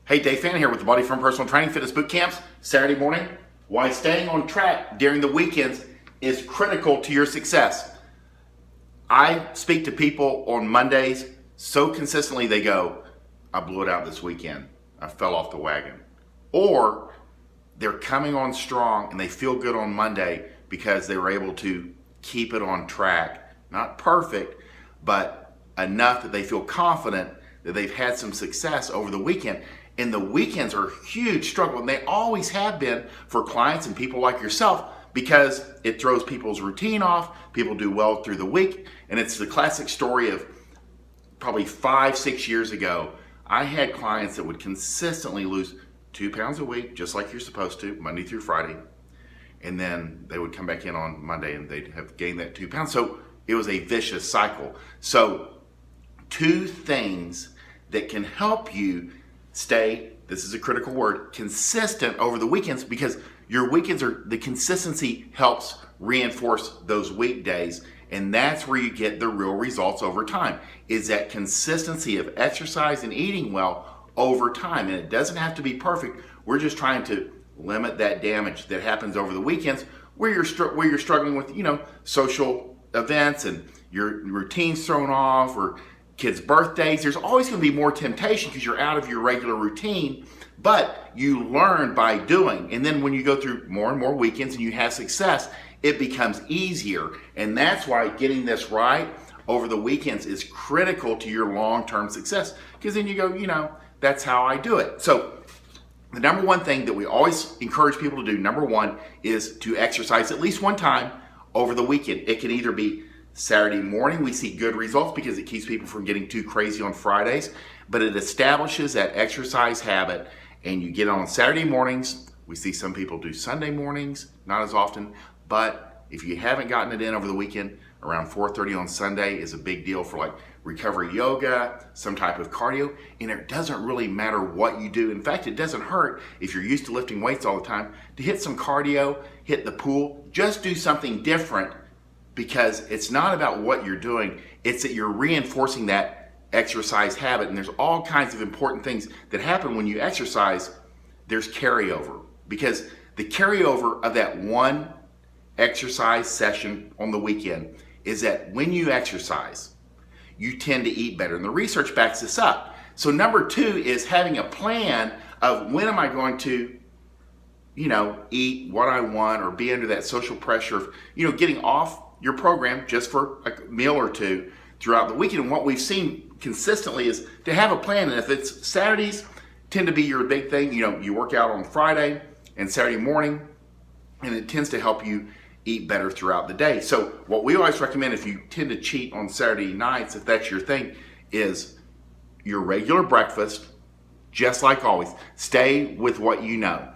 Hey, Dave Fannin here with the Body Firm Personal Training Fitness Boot Camps, Saturday morning. Why staying on track during the weekends is critical to your success. I speak to people on Mondays so consistently they go, I blew it out this weekend. I fell off the wagon. Or they're coming on strong and they feel good on Monday because they were able to keep it on track. Not perfect, but enough that they feel confident that they've had some success over the weekend. And the weekends are a huge struggle, and they always have been for clients and people like yourself because it throws people's routine off. People do well through the week, and it's the classic story of probably 5-6 years ago. I had clients that would consistently lose 2 pounds a week, just like you're supposed to, Monday through Friday, and then they would come back in on Monday and they'd have gained that 2 pounds. So it was a vicious cycle. So 2 things that can help you stay, this is a critical word, consistent over the weekends, because your weekends the consistency helps reinforce those weekdays, and that's where you get the real results over time, is that consistency of exercise and eating well over time. And it doesn't have to be perfect. We're just trying to limit that damage that happens over the weekends where you're struggling with, social events and your routine's thrown off, or kids' birthdays. There's always going to be more temptation because you're out of your regular routine, but you learn by doing. And then when you go through more and more weekends and you have success, it becomes easier. And that's why getting this right over the weekends is critical to your long-term success, because then you go, that's how I do it. So the number one thing that we always encourage people to do, number one, is to exercise at least one time over the weekend. It can either be Saturday morning. We see good results because it keeps people from getting too crazy on Fridays, but it establishes that exercise habit, and you get on Saturday mornings. We see some people do Sunday mornings, not as often, but if you haven't gotten it in over the weekend, around 4:30 on Sunday is a big deal for like recovery yoga, some type of cardio, and it doesn't really matter what you do. In fact, it doesn't hurt if you're used to lifting weights all the time to hit some cardio, hit the pool, just do something different, because it's not about what you're doing, it's that you're reinforcing that exercise habit. And there's all kinds of important things that happen when you exercise. There's carryover, because the carryover of that one exercise session on the weekend is that when you exercise, you tend to eat better. And the research backs this up. So number 2 is having a plan of when am I going to eat what I want, or be under that social pressure of, getting off your program just for a meal or two throughout the weekend. And what we've seen consistently is to have a plan. And if it's Saturdays tend to be your big thing, you work out on Friday and Saturday morning, and it tends to help you eat better throughout the day. So what we always recommend, if you tend to cheat on Saturday nights, if that's your thing, is your regular breakfast, just like always. Stay with what you know.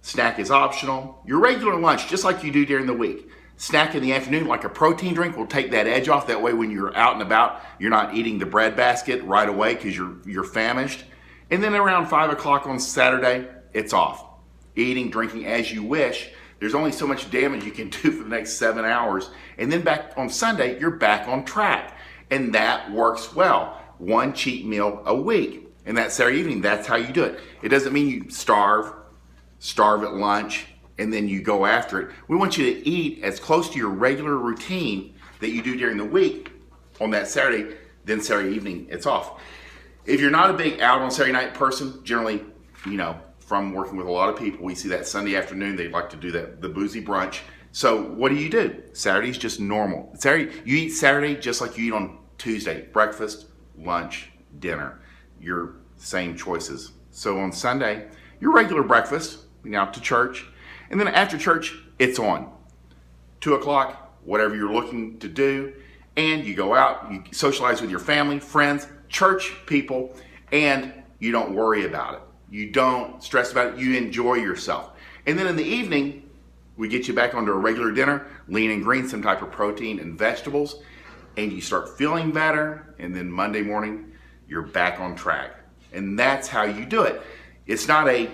Snack is optional. Your regular lunch, just like you do during the week. Snack in the afternoon, like a protein drink, will take that edge off. That way when you're out and about, you're not eating the bread basket right away because you're famished. And then around 5 o'clock on Saturday, it's off. Eating, drinking as you wish. There's only so much damage you can do for the next 7 hours. And then back on Sunday, you're back on track. And that works well. One cheat meal a week. And that Saturday evening, that's how you do it. It doesn't mean you starve at lunch, and then you go after it. We want you to eat as close to your regular routine that you do during the week on that Saturday, then Saturday evening, it's off. If you're not a big out on Saturday night person, generally, from working with a lot of people, we see that Sunday afternoon, they like to do the boozy brunch. So what do? Saturday's just normal. You eat Saturday just like you eat on Tuesday. Breakfast, lunch, dinner. Your same choices. So on Sunday, your regular breakfast, out to church, and then after church, it's on. 2 o'clock, whatever you're looking to do, and you go out, you socialize with your family, friends, church people, and you don't worry about it. You don't stress about it. You enjoy yourself. And then in the evening, we get you back onto a regular dinner, lean and green, some type of protein and vegetables, and you start feeling better, and then Monday morning, you're back on track. And that's how you do it. It's not a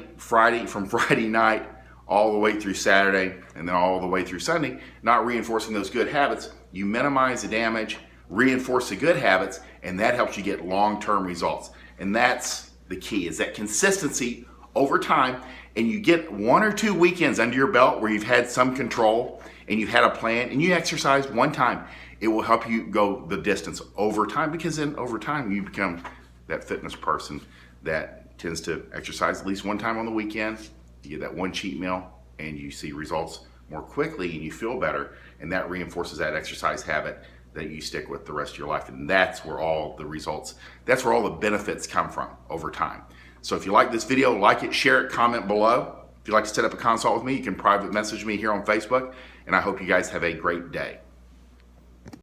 from Friday night all the way through Saturday and then all the way through Sunday, not reinforcing those good habits. You minimize the damage, reinforce the good habits, and that helps you get long-term results. And that's the key, is that consistency over time, and you get 1 or 2 weekends under your belt where you've had some control and you've had a plan and you exercise one time. It will help you go the distance over time, because then over time you become that fitness person that tends to exercise at least one time on the weekend. You get that one cheat meal and you see results more quickly and you feel better, and that reinforces that exercise habit that you stick with the rest of your life. And that's where all the results, that's where all the benefits come from over time. So if you like this video, like it, share it, comment below. If you'd like to set up a consult with me, you can private message me here on Facebook, and I hope you guys have a great day.